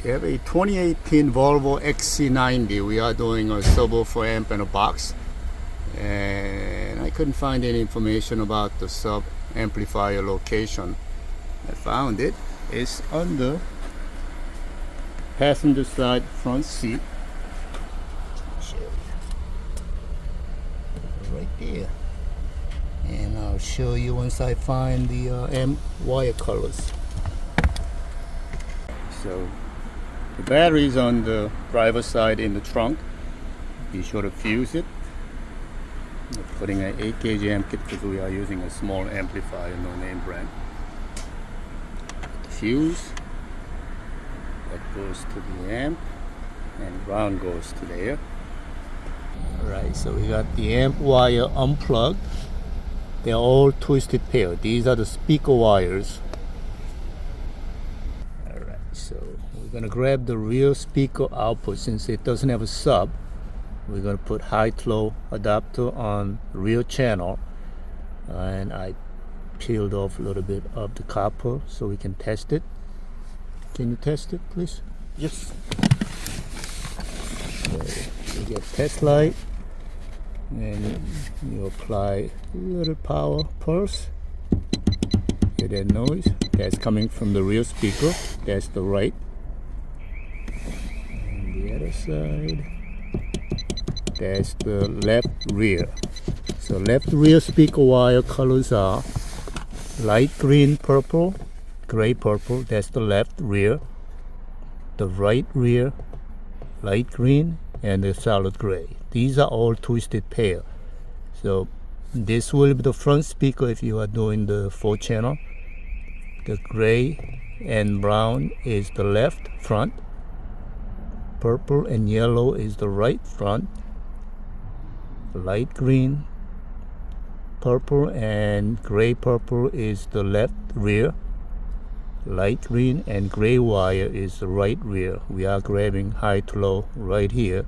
We have a 2018 Volvo XC90. We are doing a subwoofer amp and a box, and I couldn't find any information about the sub amplifier location. I found it. It's on the passenger side front seat. Show you. Right there. And I'll show you once I find the amp wire colors. So the battery's on the driver's side in the trunk. Be sure to fuse it. We're putting an 8 kg amp kit because we are using a small amplifier, no name brand. The fuse that goes to the amp, and ground goes to there. Alright, so we got the amp wire unplugged. They're all twisted pair. These are the speaker wires. Alright, so we're gonna grab the rear speaker output. Since it doesn't have a sub, we're gonna put high-low adapter on rear channel, and I peeled off a little bit of the copper so we can test it. Can you test it, please? Yes. So you get test light, and you apply a little power pulse. Hear that noise? That's coming from the rear speaker. That's the right. And the other side, that's the left rear. So left rear speaker wire colors are light green purple, gray purple. That's the left rear. The right rear, light green, and the solid gray. These are all twisted pair. So this will be the front speaker if you are doing the 4-channel. The gray and brown is the left front. Purple and yellow is the right front. Light green, purple and gray purple is the left rear. Light green and gray wire is the right rear. We are grabbing high to low right here,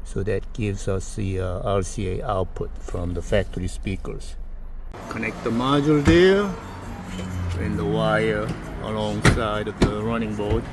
so that gives us the RCA output from the factory speakers. Connect the module there and the wire alongside of the running board.